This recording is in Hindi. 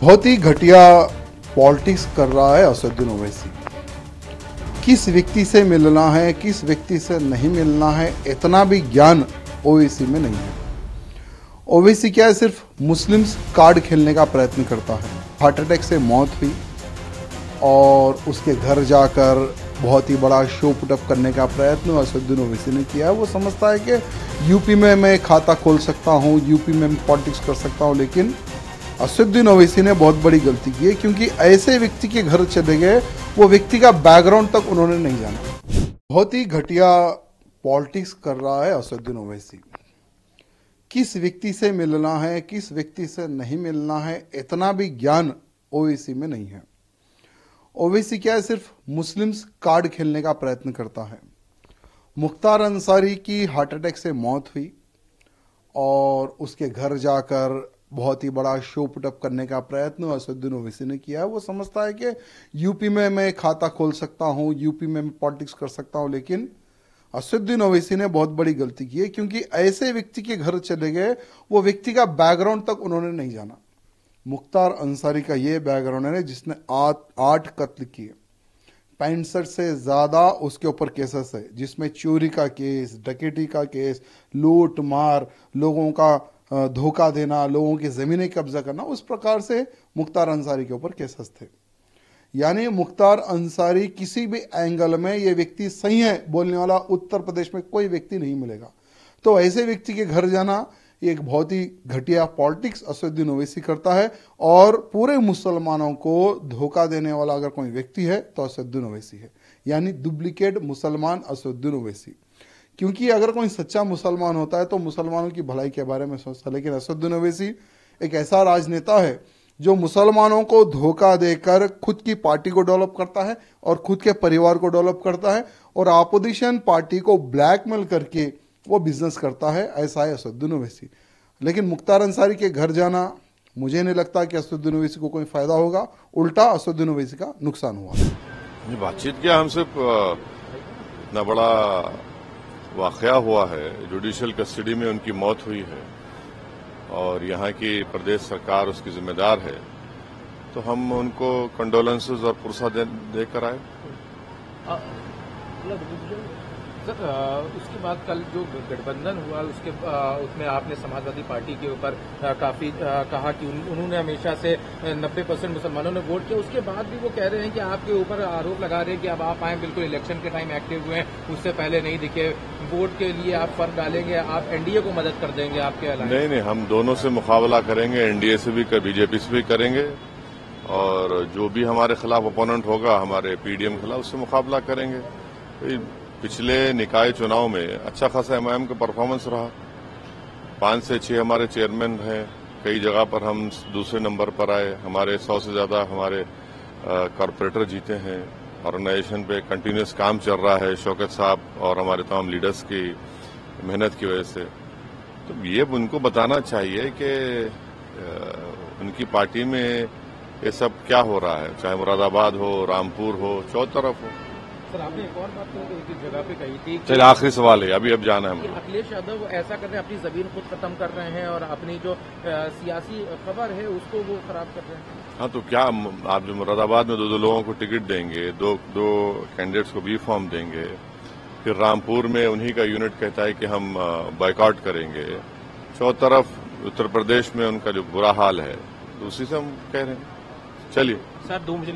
बहुत ही घटिया पॉलिटिक्स कर रहा है असदुद्दीन ओवैसी। किस व्यक्ति से मिलना है, किस व्यक्ति से नहीं मिलना है, इतना भी ज्ञान ओवैसी में नहीं है। ओवैसी क्या है, सिर्फ मुस्लिम्स कार्ड खेलने का प्रयत्न करता है। हार्ट अटैक से मौत हुई और उसके घर जाकर बहुत ही बड़ा शो पुटअप करने का प्रयत्न असदुद्दीन ओवैसी ने किया है। वो समझता है कि यूपी में मैं खाता खोल सकता हूँ, यूपी में मैं पॉलिटिक्स कर सकता हूँ, लेकिन असदुद्दीन ओवैसी ने बहुत बड़ी गलती की है, क्योंकि ऐसे व्यक्ति के घर चले गए, वो व्यक्ति का बैकग्राउंड तक उन्होंने नहीं जाना। बहुत ही घटिया पॉलिटिक्स कर रहा है असदुद्दीन ओवैसी। किस व्यक्ति से मिलना है, किस व्यक्ति से नहीं मिलना है, इतना भी ज्ञान ओवैसी में नहीं है। ओवैसी क्या है, सिर्फ मुस्लिम्स कार्ड खेलने का प्रयत्न करता है। मुख्तार अंसारी की हार्ट अटैक से मौत हुई और उसके घर जाकर बहुत ही बड़ा शो पुटअप करने का प्रयत्न असदुद्दीन ओवैसी ने किया है। वो समझता है कि यूपी में मैं खाता खोल सकता हूँ, यूपी में मैं पॉलिटिक्स कर सकता हूँ, लेकिन असदुद्दीन ओवैसी ने बहुत बड़ी गलती की है, क्योंकि ऐसे व्यक्ति के घर चले गए, वो व्यक्ति का बैकग्राउंड तक उन्होंने नहीं जाना। मुख्तार अंसारी का ये बैकग्राउंड है जिसने 8 कत्ल किए, 65 से ज्यादा उसके ऊपर केसेस है, जिसमें चोरी का केस, डकैती का केस, लूट मार, लोगों का धोखा देना, लोगों की जमीनें कब्जा करना, उस प्रकार से मुख्तार अंसारी के ऊपर केसेस थे। यानी मुख्तार अंसारी किसी भी एंगल में ये व्यक्ति सही है बोलने वाला उत्तर प्रदेश में कोई व्यक्ति नहीं मिलेगा। तो ऐसे व्यक्ति के घर जाना ये एक बहुत ही घटिया पॉलिटिक्स असदुद्दीन ओवैसी करता है, और पूरे मुसलमानों को धोखा देने वाला अगर कोई व्यक्ति है तो असदुद्दीन ओवैसी है। यानी डुप्लीकेट मुसलमान असदुद्दीन ओवैसी। क्योंकि अगर कोई सच्चा मुसलमान होता है तो मुसलमानों की भलाई के बारे में सोचता है, लेकिन असदुद्दीन ओवैसी एक ऐसा राजनेता है जो मुसलमानों को धोखा देकर खुद की पार्टी को डेवलप करता है और खुद के परिवार को डेवलप करता है, और अपोजिशन पार्टी को ब्लैकमेल करके वो बिजनेस करता है। ऐसा है असदुद्दीन ओवैसी। लेकिन मुख्तार अंसारी के घर जाना मुझे नहीं लगता कि असदुद्दीन ओवैसी को कोई फायदा होगा, उल्टा असदुद्दीन ओवैसी का नुकसान हुआ। बातचीत किया हमसे, इतना बड़ा वाकया हुआ है, जुडिशियल कस्टडी में उनकी मौत हुई है और यहाँ की प्रदेश सरकार उसकी जिम्मेदार है, तो हम उनको कंडोलेंसेस और पुरसा देकर आए। सर, उसके बाद कल जो गठबंधन हुआ उसमें आपने समाजवादी पार्टी के ऊपर काफी कहा कि उन्होंने हमेशा से 90% मुसलमानों ने वोट किया। उसके बाद भी वो कह रहे हैं कि आपके ऊपर आरोप लगा रहे हैं कि अब आप आए बिल्कुल इलेक्शन के टाइम एक्टिव हुए हैं, उससे पहले नहीं दिखे, वोट के लिए आप फर्क डालेंगे, आप एनडीए को मदद कर देंगे आपके अलावा। नहीं, हम दोनों से मुकाबला करेंगे, एनडीए से भी, बीजेपी से भी करेंगे, और जो भी हमारे खिलाफ ओपोनेंट होगा, हमारे पीडीएम के खिलाफ, उससे मुकाबला करेंगे। पिछले निकाय चुनाव में अच्छा खासा एमआईएम का परफॉर्मेंस रहा, 5 से 6 हमारे चेयरमैन हैं, कई जगह पर हम दूसरे नंबर पर आए, हमारे 100 से ज्यादा हमारे कॉरपोरेटर जीते हैं, ऑर्गेनाइजेशन पे कंटिन्यूस काम चल रहा है शौकत साहब और हमारे तमाम लीडर्स की मेहनत की वजह से। तो ये उनको बताना चाहिए कि उनकी पार्टी में ये सब क्या हो रहा है, चाहे मुरादाबाद हो, रामपुर हो, चौथ तरफ हो। सर, आपने एक और बात एक जगह पे कही थी, चलिए आखिरी सवाल है, अब जाना है। अखिलेश यादव ऐसा कर रहे हैं, अपनी जमीन खुद खत्म कर रहे हैं और अपनी जो सियासी खबर है उसको वो खराब कर रहे हैं। हाँ, तो क्या आप जो मुरादाबाद में दो लोगों को टिकट देंगे, दो कैंडिडेट्स को बी फॉर्म देंगे, फिर रामपुर में उन्हीं का यूनिट कहता है कि हम बाइकआउट करेंगे, चौथ तरफ उत्तर प्रदेश में उनका जो बुरा हाल है, तो उसी से हम कह रहे हैं। चलिए सर, 2